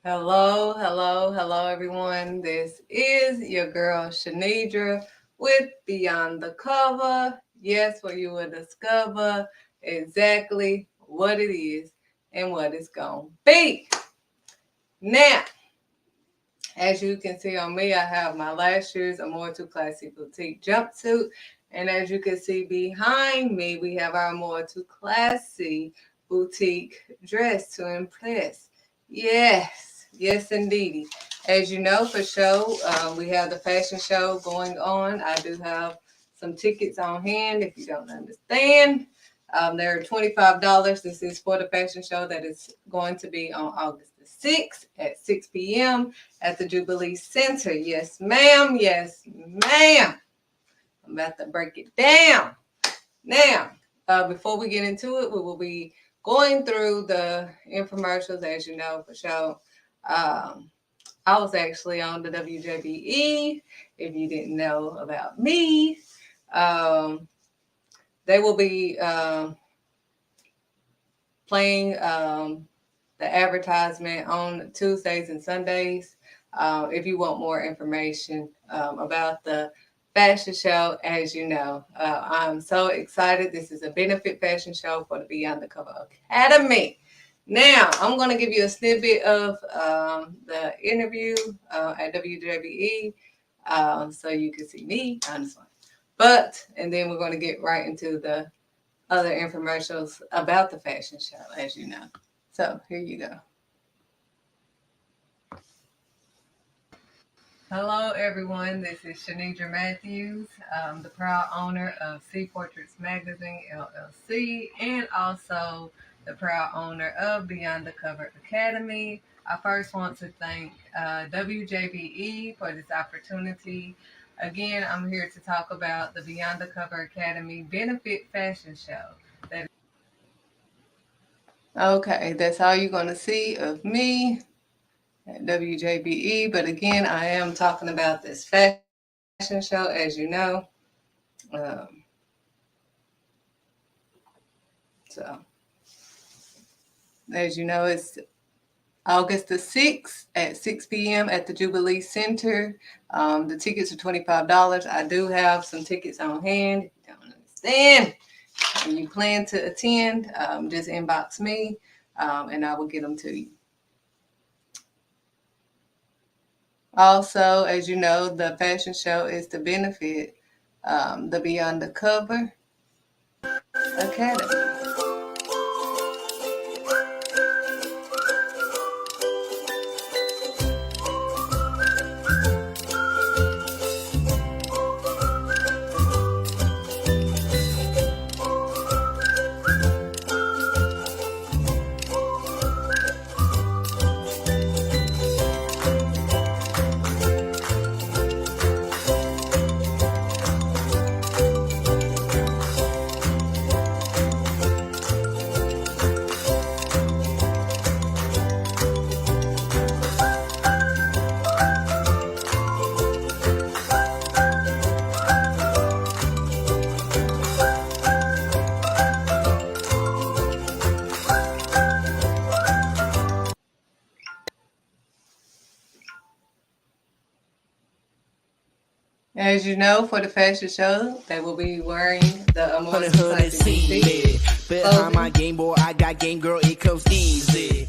Hello, everyone. This is your girl Shanidra with Beyond the Cover. Yes, where you will discover exactly what it is and what it's going to be. Now, as you can see on me, I have my last year's More Too Classy Boutique jumpsuit. And as you can see behind me, we have our More Too Classy Boutique dress to impress. Yes, indeedy. As you know, for show, we have the fashion show going on. I do have some tickets on hand if you don't understand. They're $25. This is for the fashion show that is going to be on August the 6th at 6 p.m. at the Jubilee Center. Yes, ma'am. Yes, ma'am. I'm about to break it down. Now, before we get into it, we will be going through the infomercials, as you know, for show. I was actually on the WJBE. If you didn't know about me, they will be playing the advertisement on Tuesdays and Sundays. If you want more information about the fashion show, as you know, I'm so excited. This is a benefit fashion show for the Beyond the Cover Academy. Now, I'm going to give you a snippet of the interview at WJBE so you can see me, honestly. And then we're going to get right into the other infomercials about the fashion show, as you know. So here you go. Hello, everyone. This is Shanidra Matthews, the proud owner of Sea Portraits Magazine, LLC, and also the proud owner of Beyond the Cover Academy. I first want to thank WJBE for this opportunity. Again, I'm here to talk about the Beyond the Cover Academy Benefit Fashion Show. Okay, that's all you're going to see of me at WJBE. But again, I am talking about this fashion show, as you know. So, as you know, it's August the 6th at 6 p.m. at the Jubilee Center. The tickets are $25. I do have some tickets on hand. If you don't understand and you plan to attend, just inbox me and I will get them to you. Also, as you know, the fashion show is to benefit the Beyond the Cover Academy. As you know, for the fashion show, they will be wearing the More Too Classy Boutique. Behind my game boy, I got game girl, it comes easy.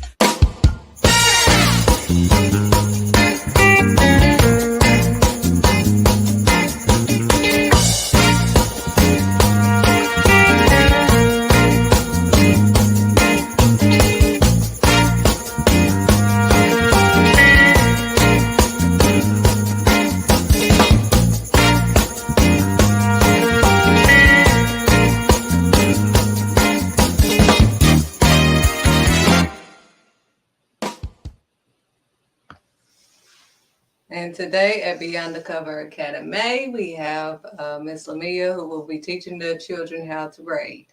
And today at Beyond the Cover Academy, we have Miss Lamia, who will be teaching the children how to braid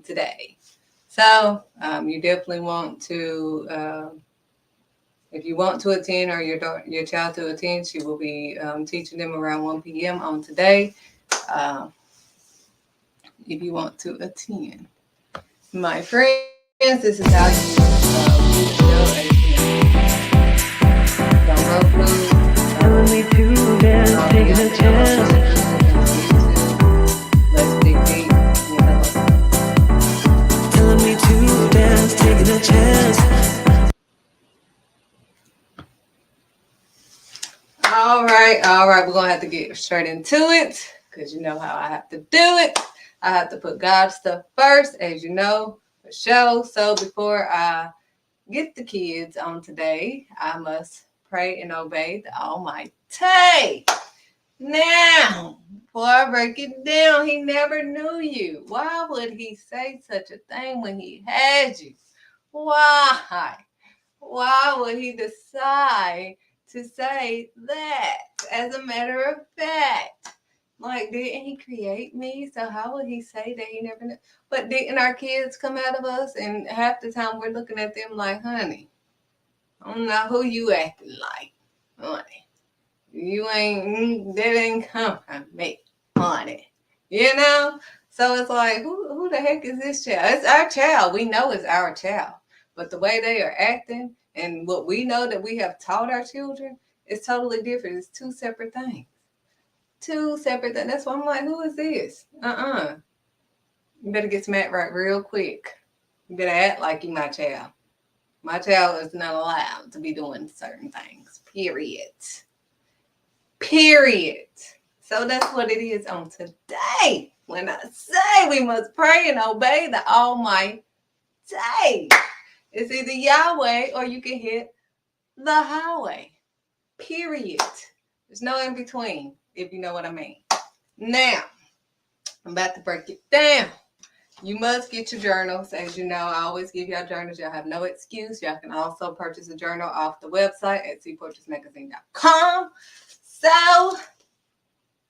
today. So you definitely want to, if you want to attend or your child to attend, she will be teaching them around 1 p.m. on today. If you want to attend. My friends, this is how you right. We're going to have to get straight into it because you know how I have to do it. I have to put God's stuff first, as you know, for sure. So before I get the kids on today, I must pray and obey the Almighty. Now, before I break it down, he never knew you. Why would he say such a thing when he had you? Why? Why would he decide to say that? As a matter of fact, like, didn't he create me? So how would he say that he never knew? But didn't our kids come out of us? And half the time we're looking at them like, honey, I don't know who you acting like, honey. You ain't, that ain't come from me, honey. You know? So it's like, who the heck is this child? It's our child. We know it's our child. But the way they are acting and what we know that we have taught our children is totally different. It's two separate things. Two separate things. That's why I'm like, who is this? You better get some act right real quick. You better act like you my child. My child is not allowed to be doing certain things. Period. Period. So that's what it is on today. When I say we must pray and obey the Almighty, it's either Yahweh or you can hit the highway. Period. There's no in between, if you know what I mean. Now, I'm about to break it down. You must get your journals. As you know, I always give y'all journals. Y'all have no excuse. Y'all can also purchase a journal off the website at cportraitsmagazine.com. So,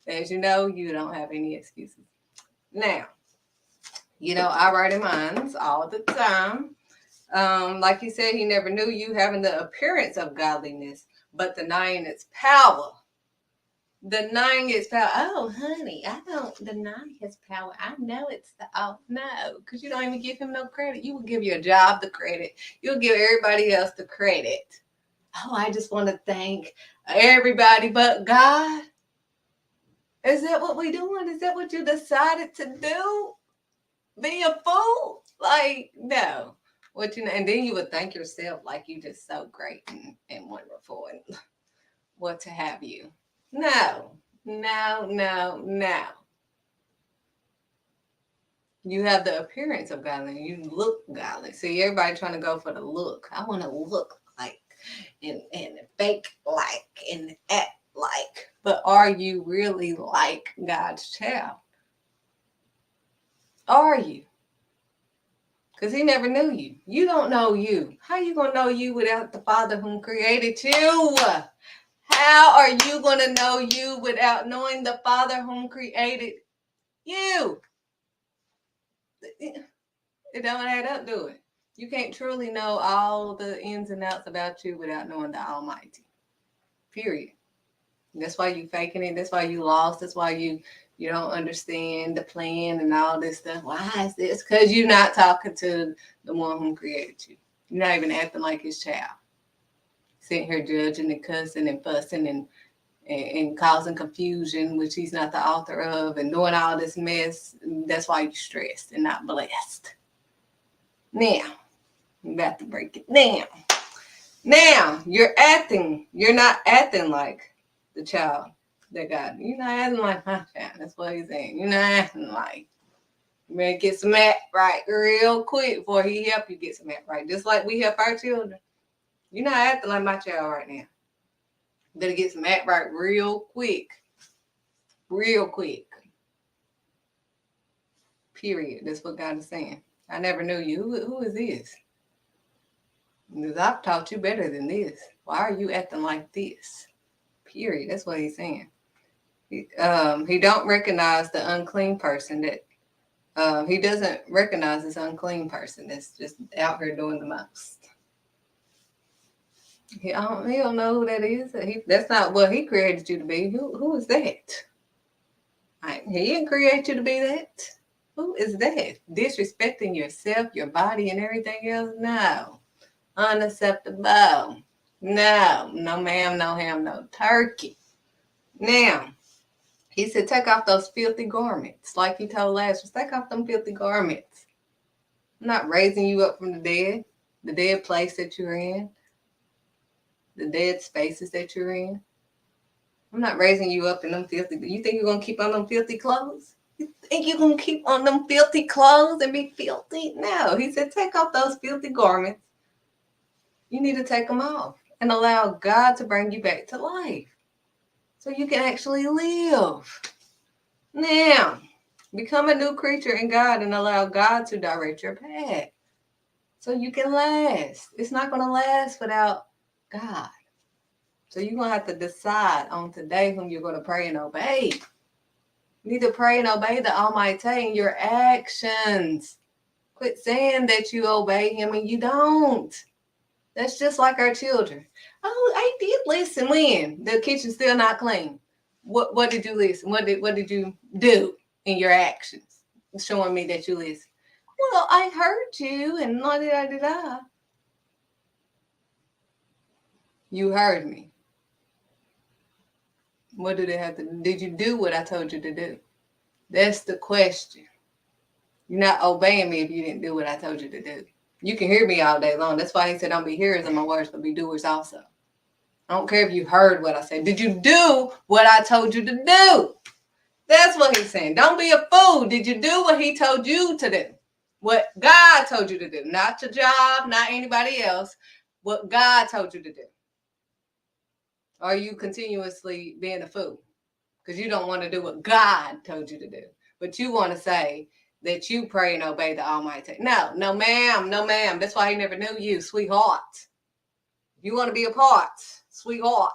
as you know, you don't have any excuses. Now, you know, I write in mine all the time. Like he said, he never knew you, having the appearance of godliness, but denying its power. Denying its power. Oh, honey, I don't deny his power. I know it's no, because you don't even give him no credit. You will give your job the credit. You'll give everybody else the credit. Oh, I just want to thank everybody but God. Is that what we're doing? Is that what you decided to do? Be a fool? Like, no. And then you would thank yourself like you just so great and wonderful and what to have you. No. You have the appearance of godly. You look godly. See, everybody trying to go for the look. I want to look like and fake like and act like. But are you really like God's child? Are you? Because he never knew you. You don't know you. How you going to know you without the Father whom created you? How are you going to know you without knowing the Father whom created you? It don't add up, do it? You can't truly know all the ins and outs about you without knowing the Almighty. Period. That's why you faking it. That's why you lost. That's why you don't understand the plan and all this stuff. Why is this? Because you're not talking to the one who created you. You're not even acting like his child. Sitting here judging and cussing and fussing and causing confusion, which he's not the author of, and doing all this mess. That's why you're stressed and not blessed. Now, I'm about to break it down. Now, you're not acting like the child that God, you're not acting like my child. That's what he's saying. You're not acting like. You better get some act right real quick before he help you get some act right. Just like we help our children. You're not acting like my child right now. You better get some act right real quick. Real quick. Period. That's what God is saying. I never knew you. Who is this? Because I've taught you better than this. Why are you acting like this? Period. That's what he's saying. He don't recognize the unclean person that he doesn't recognize this unclean person that's just out here doing the most. He don't know who that is. That's not what he created you to be. Who is that? He didn't create you to be that. Who is that? Disrespecting yourself, your body, and everything else? No. Unacceptable. No ma'am, no ham, no turkey. Now, he said, take off those filthy garments. Like he told Lazarus, take off them filthy garments. I'm not raising you up from the dead place that you're in, the dead spaces that you're in. I'm not raising you up in them filthy. You think you're going to keep on them filthy clothes? You think you're going to keep on them filthy clothes and be filthy? No. He said, take off those filthy garments. You need to take them off and allow God to bring you back to life so you can actually live. Now, become a new creature in God and allow God to direct your path so you can last. It's not going to last without God. So you're going to have to decide on today whom you're going to pray and obey. You need to pray and obey the Almighty in your actions. Quit saying that you obey Him and you don't. That's just like our children. Oh, I did listen when the kitchen's still not clean. What did you listen? What did you do in your actions? Showing me that you listen. Well, I heard you and la da da da. You heard me. What did it have to do? Did you do what I told you to do? That's the question. You're not obeying me if you didn't do what I told you to do. You can hear me all day long. That's why He said, don't be hearers of my words, but be doers also. I don't care if you heard what I said. Did you do what I told you to do? That's what He's saying. Don't be a fool. Did you do what He told you to do? What God told you to do. Not your job, not anybody else. What God told you to do. Are you continuously being a fool? Because you don't want to do what God told you to do. But you want to say that you pray and obey the Almighty. No, ma'am. That's why He never knew you, sweetheart. You want to be a part, sweetheart.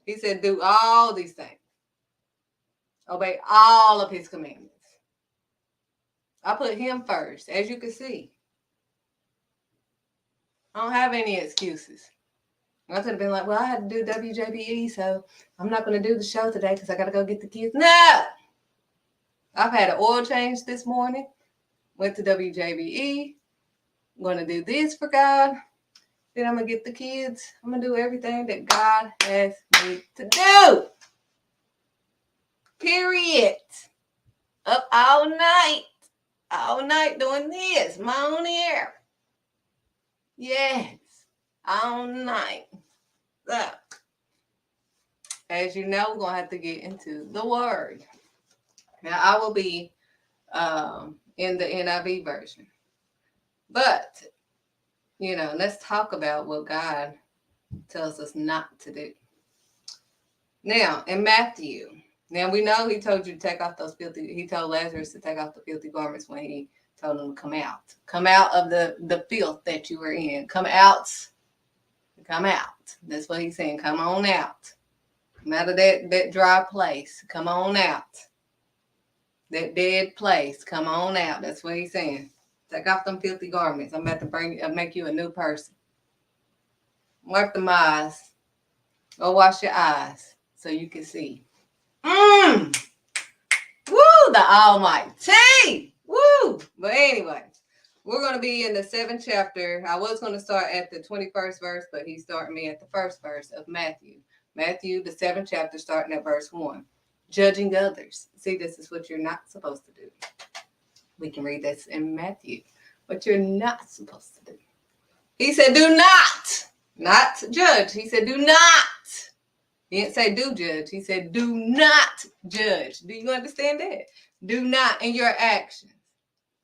He said, do all these things. Obey all of His commandments. I put Him first, as you can see. I don't have any excuses. I could have been like, well, I had to do WJBE, so I'm not going to do the show today because I got to go get the kids. No! I've had an oil change this morning. Went to WJBE. I'm going to do this for God. Then I'm going to get the kids. I'm going to do everything that God has me to do. Period. Up all night doing this. I'm on here. Yes. All night. So, as you know, we're going to have to get into the Word. Now, I will be in the NIV version. But, let's talk about what God tells us not to do. Now, in Matthew, now we know He told you to take off those He told Lazarus to take off the filthy garments when He told him to come out. Come out of the filth that you were in. Come out. Come out. That's what He's saying. Come on out. Come out of that dry place. Come on out. That dead place. Come on out. That's what He's saying. Take off them filthy garments. I'm about to make you a new person. Wipe them eyes. Go wash your eyes so you can see. Woo! The Almighty! Woo! But anyway, we're going to be in the 7th chapter. I was going to start at the 21st verse, but He's starting me at the 1st verse of Matthew. Matthew, the 7th chapter, starting at verse 1. Judging others. See, this is what you're not supposed to do. We can read this in Matthew. What you're not supposed to do. He said, do not judge. He said, do not. He didn't say do judge. He said, do not judge. Do you understand that? Do not in your actions.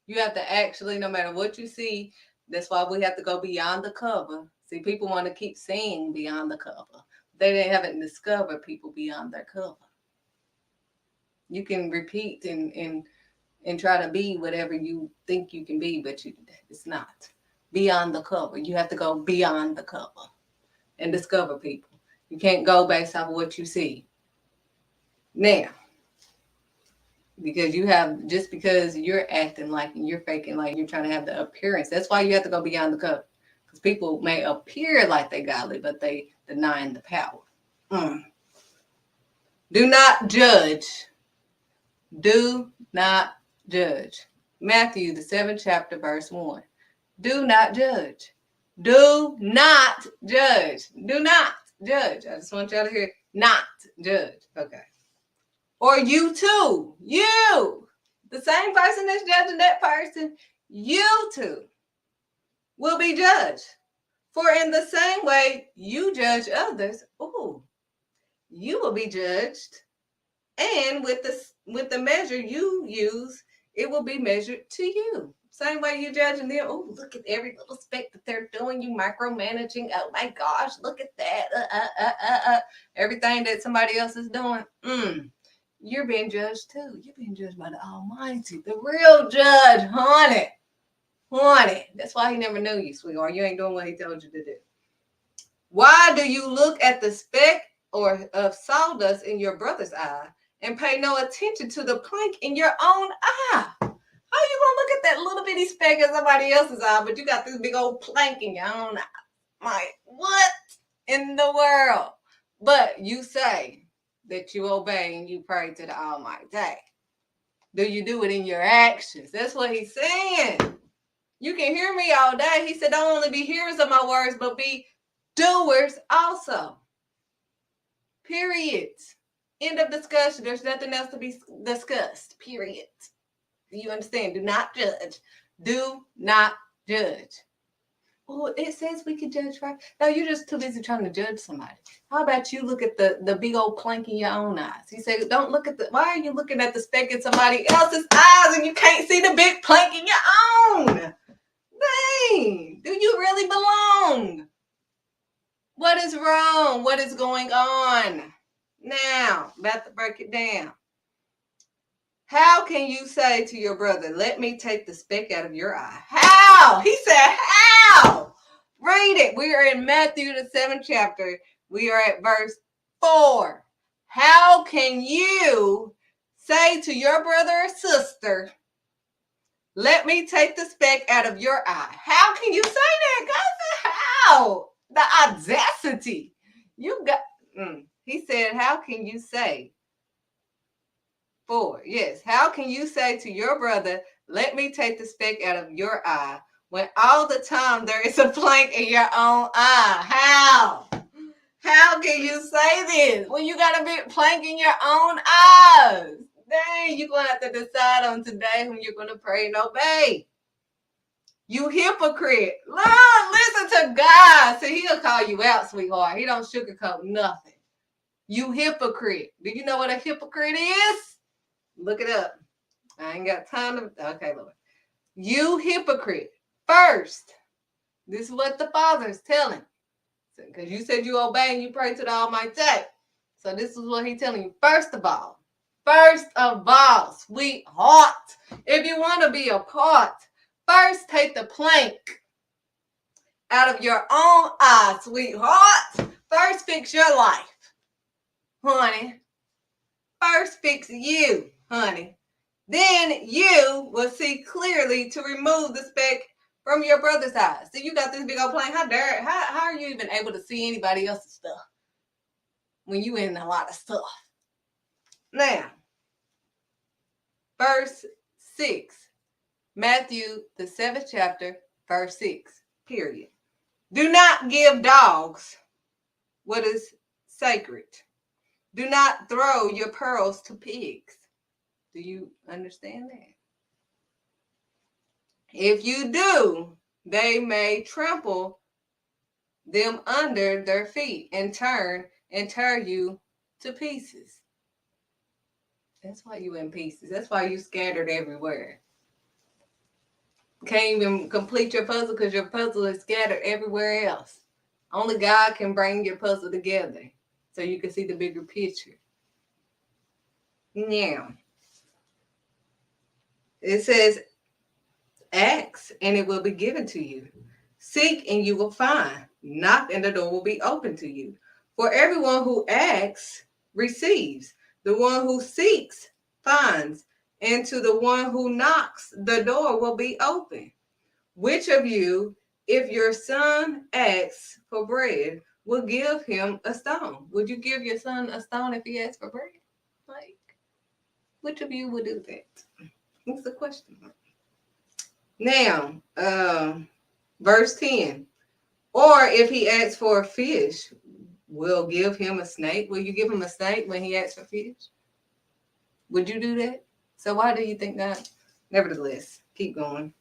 You have to actually, no matter what you see, that's why we have to go beyond the cover. See, people want to keep saying beyond the cover. They haven't discovered people beyond their cover. You can repeat and try to be whatever you think you can be, but it's not. Beyond the cover. You have to go beyond the cover and discover people. You can't go based off of what you see. Now, because you're acting like and you're faking like you're trying to have the appearance. That's why you have to go beyond the cover. Because people may appear like they're godly, but they denying the power. Do not judge. Do not judge. Matthew, the 7th chapter, verse 1. Do not judge. Do not judge. Do not judge. I just want y'all to hear not judge. Okay. Or you too. You. The same person that's judging that person, you too will be judged. For in the same way you judge others, you will be judged. And with the measure you use, it will be measured to you. Same way you judging them. Oh, look at every little speck that they're doing. You micromanaging. Oh my gosh, look at that. Everything that somebody else is doing. You're being judged too. You're being judged by the Almighty, the real judge, honey. Honey. That's why he never knew you, sweetheart. You ain't doing what he told you to do. Why do you look at the speck or of sawdust in your brother's eye and pay no attention to the plank in your own eye? How you gonna look at that little bitty speck in somebody else's eye, but you got this big old plank in your own eye? Like, what in the world? But you say that you obey and you pray to the Almighty. Do you do it in your actions? That's what he's saying. You can hear me all day. He said, don't only be hearers of my words, but be doers also. Period. End of discussion. There's nothing else to be discussed. Period. Do you understand? Do not judge. Do not judge. Oh, it says we can judge, right? No, you're just too busy trying to judge somebody. How about you look at the big old plank in your own eyes? He said, don't look at why are you looking at the speck in somebody else's eyes and you can't see the big plank in your own? Dang, do you really belong? What is wrong? What is going on? Now, about to break it down. How can you say to your brother, let me take the speck out of your eye? How? He said, how? Read it. We are in Matthew, the 7th chapter. We are at verse 4. How can you say to your brother or sister, let me take the speck out of your eye? How can you say that? God said, how? The audacity. You got, he said, how can you say? 4. Yes. How can you say to your brother, let me take the speck out of your eye, when all the time there is a plank in your own eye? How? How can you say this when you got a big plank in your own eyes? Dang, you're going to have to decide on today whom you're going to pray and obey. You hypocrite. Lord, listen to God. See, he'll call you out, sweetheart. He don't sugarcoat nothing. You hypocrite. Do you know what a hypocrite is? Look it up. I ain't got time to. Okay, Lord. You hypocrite. First, this is what the Father is telling. Because you said you obey and you pray to the Almighty. So this is what he's telling you. First of all, sweetheart, if you want to be a part, first take the plank out of your own eye, sweetheart. First fix your life, honey. First fix you, honey. Then you will see clearly to remove the speck from your brother's eyes. So you got this big old plank. How are you even able to see anybody else's stuff when you in a lot of stuff? Now, verse 6. Matthew, the 7th chapter, verse 6, period. Do not give dogs what is sacred. Do not throw your pearls to pigs. Do you understand that? If you do, they may trample them under their feet and tear you to pieces. That's why you in pieces. That's why you scattered everywhere. Can't even complete your puzzle because your puzzle is scattered everywhere else. Only God can bring your puzzle together so you can see the bigger picture. Now, it says, ask and it will be given to you. Seek and you will find. Knock and the door will be open to you. For everyone who asks receives. The one who seeks finds. And to the one who knocks, the door will be open. Which of you, if your son asks for bread, will give him a stone? Would you give your son a stone if he asks for bread? Like, which of you would do that? That's the question. Now, verse 10. Or if he asks for a fish, we'll give him a snake. Will you give him a snake when he asks for fish? Would you do that? So why do you think that? Nevertheless, keep going.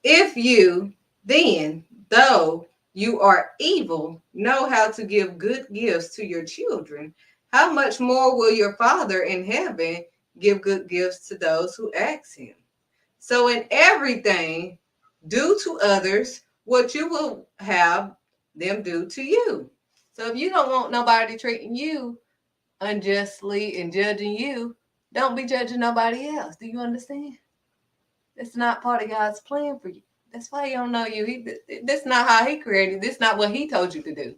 If you then, though you are evil, know how to give good gifts to your children, how much more will your Father in heaven give good gifts to those who ask him? So in everything, do to others what you will have them do to you. So if you don't want nobody treating you unjustly and judging you, don't be judging nobody else. Do you understand? That's not part of God's plan for you. That's why he don't know you. That's not how he created. This not what he told you to do.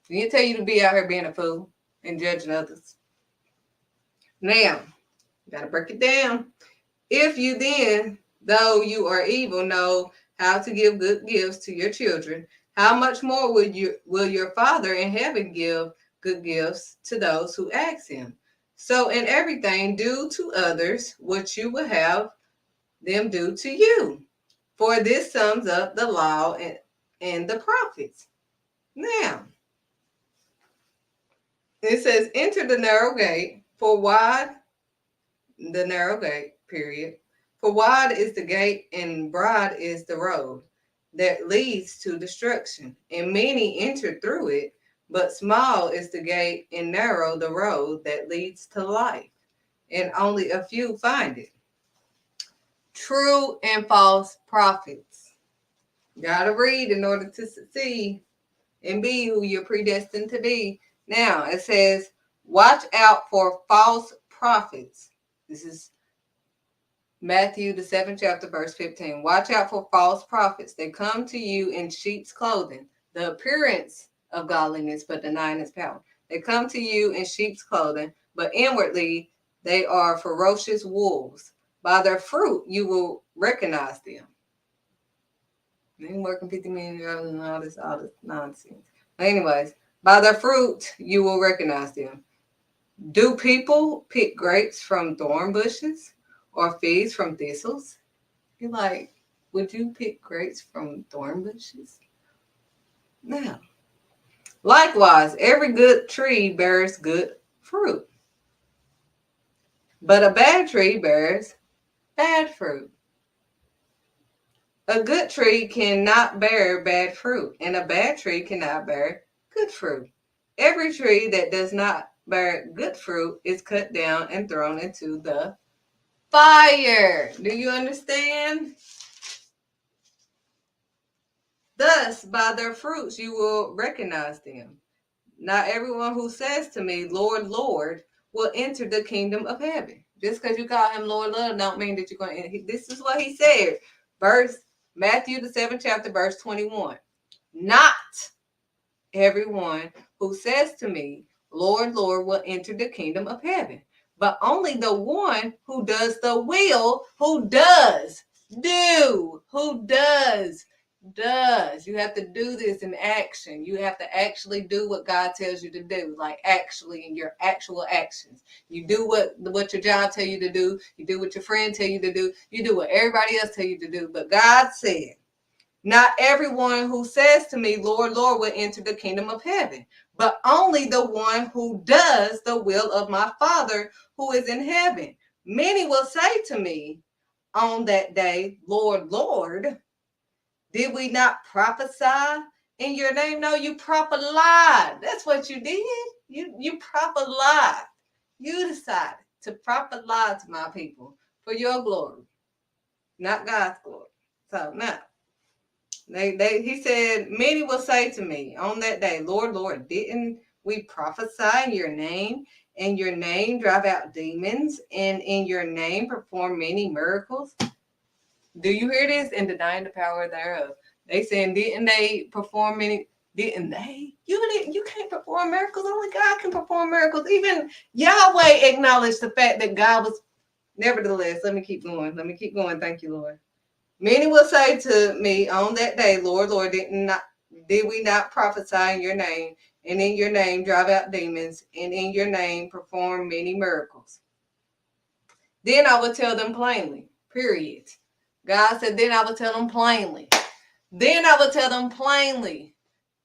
He didn't tell you to be out here being a fool and judging others. Now, gotta break it down. If you then, though you are evil, know how to give good gifts to your children, how much more will your Father in heaven give good gifts to those who ask him? So in everything, do to others what you will have them do to you. For this sums up the law and the prophets. Now, it says, enter the narrow gate, for wide the narrow gate, period. For wide is the gate and broad is the road that leads to destruction, and many enter through it, but small is the gate and narrow the road that leads to life, and only a few find it. True and false prophets. Gotta read in order to succeed and be who you're predestined to be. Now, it says, watch out for false prophets. This is Matthew, the 7th chapter, verse 15. Watch out for false prophets. They come to you in sheep's clothing, the appearance of godliness, but denying its power. They come to you in sheep's clothing, but inwardly they are ferocious wolves. By their fruit you will recognize them. They ain't working 50 million and all this nonsense. But anyways, by their fruit you will recognize them. Do people pick grapes from thorn bushes or figs from thistles? You're like, would you pick grapes from thorn bushes? No. Likewise, every good tree bears good fruit, but a bad tree bears bad fruit. A good tree cannot bear bad fruit, and a bad tree cannot bear good fruit. Every tree that does not bear good fruit is cut down and thrown into the fire. Do you understand? Thus, by their fruits you will recognize them. Not everyone who says to me, Lord, Lord, will enter the kingdom of heaven. Just because you call him Lord, Lord, don't mean that you're going to enter. This is what he said. Matthew, the 7th chapter, verse 21. Not everyone who says to me, Lord, Lord, will enter the kingdom of heaven, but only the one who does the will, who does. You have to do this in action. You have to actually do what God tells you to do, like actually in your actual actions. You do what your job tell you to do. You do what your friend tell you to do. You do what everybody else tell you to do. But God said, not everyone who says to me, Lord, Lord, will enter the kingdom of heaven, but only the one who does the will of my Father who is in heaven. Many will say to me on that day, Lord, Lord, did we not prophesy in your name? No, you prophelied. That's what you did. You prophelied. You decided to prophesy to my people for your glory, not God's glory. So now, he said, many will say to me on that day, Lord, Lord, didn't we prophesy in your name, and your name drive out demons, and in your name perform many miracles? Do you hear this? And denying the power thereof. They saying, didn't they perform many? Didn't they? You can't perform miracles. Only God can perform miracles. Even Yahweh acknowledged the fact that God was. Nevertheless, let me keep going. Thank you, Lord. Many will say to me on that day, Lord, Lord, did we not prophesy in your name, and in your name drive out demons, and in your name perform many miracles? Then I will tell them plainly, period. God said, then I will tell them plainly.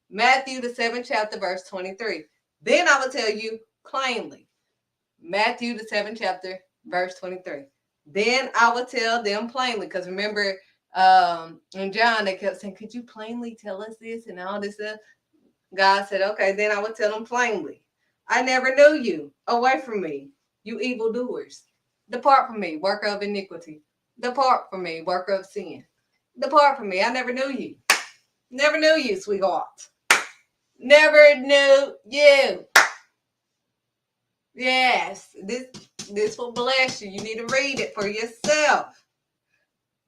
Matthew, the 7th chapter, verse 23. Then I will tell you plainly. Matthew, the 7th chapter, verse 23. Then I will tell them plainly. Because remember, in John, they kept saying, could you plainly tell us this and all this stuff? God said, okay, then I will tell them plainly. I never knew you. Away from me, you evildoers. Depart from me, worker of iniquity. Depart from me, worker of sin. Depart from me. I never knew you. Never knew you, sweetheart. Never knew you. Yes, this will bless you. You need to read it for yourself.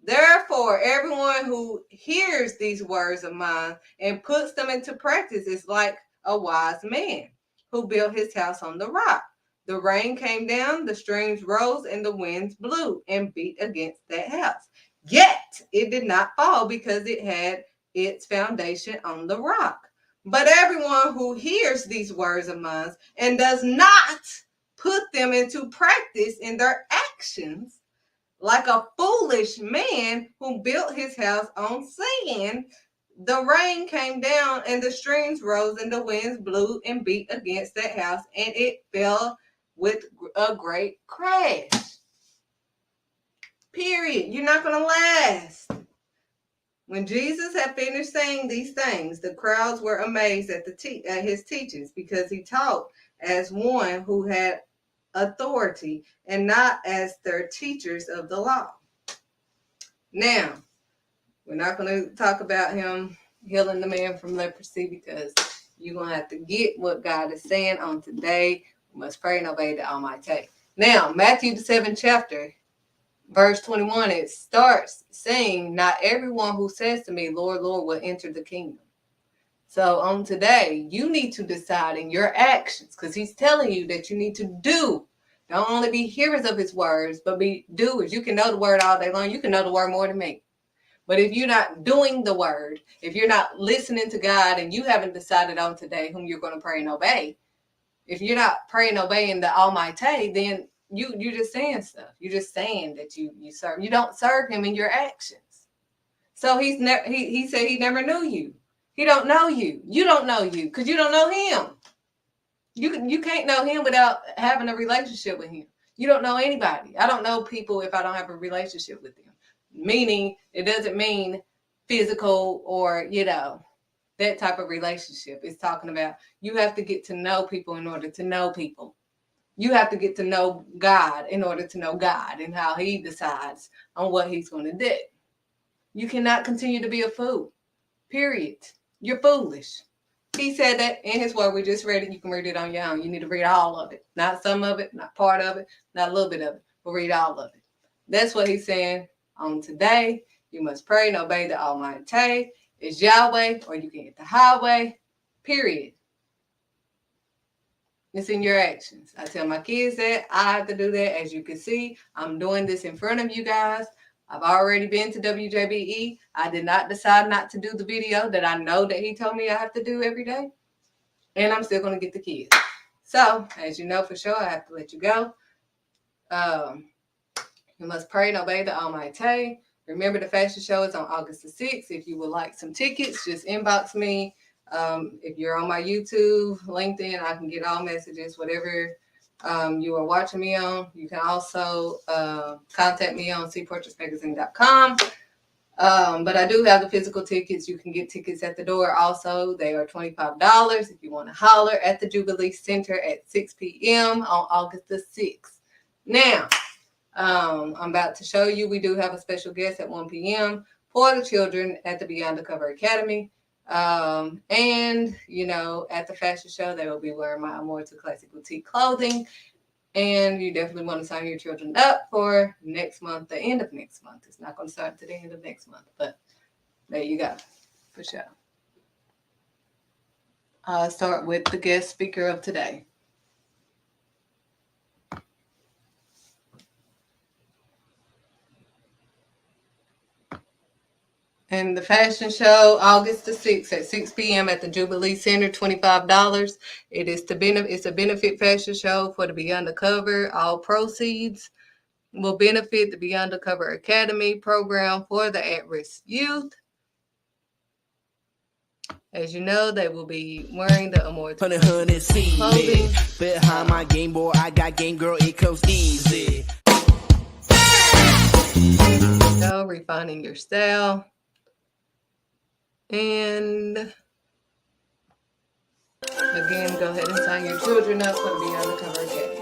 Therefore, everyone who hears these words of mine and puts them into practice is like a wise man who built his house on the rock. The rain came down, the streams rose, and the winds blew and beat against that house. Yet it did not fall because it had its foundation on the rock. But everyone who hears these words of mine and does not put them into practice in their actions, like a foolish man who built his house on sand, the rain came down and the streams rose and the winds blew and beat against that house, and it fell with a great crash. Period. You're not going to last. When Jesus had finished saying these things, the crowds were amazed at his teachings, because he taught as one who had authority and not as their teachers of the law. Now, we're not going to talk about him healing the man from leprosy, because you're going to have to get what God is saying on today. We must pray and obey the Almighty. Now, Matthew the 7th chapter, verse 21, it starts saying, not everyone who says to me, Lord, Lord, will enter the kingdom. So on today, you need to decide in your actions, because he's telling you that you need to do. Don't only be hearers of his words, but be doers. You can know the word all day long. You can know the word more than me. But if you're not doing the word, if you're not listening to God, and you haven't decided on today whom you're going to pray and obey, if you're not praying and obeying the Almighty, then you're just saying stuff. You're just saying that you serve. You don't serve him in your actions. So he said he never knew you. He don't know you. You don't know you, because you don't know him. You can't know him without having a relationship with him. You don't know anybody. I don't know people if I don't have a relationship with them. Meaning, it doesn't mean physical or, that type of relationship. It's talking about you have to get to know people in order to know people. You have to get to know God in order to know God and how he decides on what he's going to do. You cannot continue to be a fool. Period. You're foolish. He said that in his word. We just read it. You can read it on your own. You need to read all of it. Not some of it, not part of it, not a little bit of it, but read all of it. That's what he's saying on today. You must pray and obey the Almighty. It's Yahweh, or you can hit the highway. Period. It's in your actions. I tell my kids that. I have to do that. As you can see, I'm doing this in front of you guys. I've already been to WJBE. I did not decide not to do the video that I know that he told me I have to do every day. And I'm still going to get the kids. So, as you know for sure, I have to let you go. You must pray and obey the Almighty. Remember, the fashion show is on August the 6th. If you would like some tickets, just inbox me. If you're on my YouTube, LinkedIn, I can get all messages, whatever you are watching me on. You can also contact me on cportraitsmagazine.com. But I do have the physical tickets. You can get tickets at the door also. They are $25 if you want to holler at the Jubilee Center at 6 p.m. on August the 6th. Now, I'm about to show you, we do have a special guest at 1 p.m. for the children at the Beyond the Cover Academy. And, at the fashion show, they will be wearing my Immortal Classic Boutique clothing. And you definitely want to sign your children up for next month, the end of next month. It's not going to start to the end of next month, but there you go, for sure. I'll start with the guest speaker of today. And the fashion show, August the 6th at 6 p.m. at the Jubilee Center, $25. It's a benefit fashion show for the Beyond the Cover. All proceeds will benefit the Beyond the Cover Academy program for the at-risk youth. As you know, they will be wearing the Immortal clothing. Behind my game boy, I got game girl, it comes easy. So, refining your style. And as Again, go ahead and sign your children up for the Beyond the Cover Academy.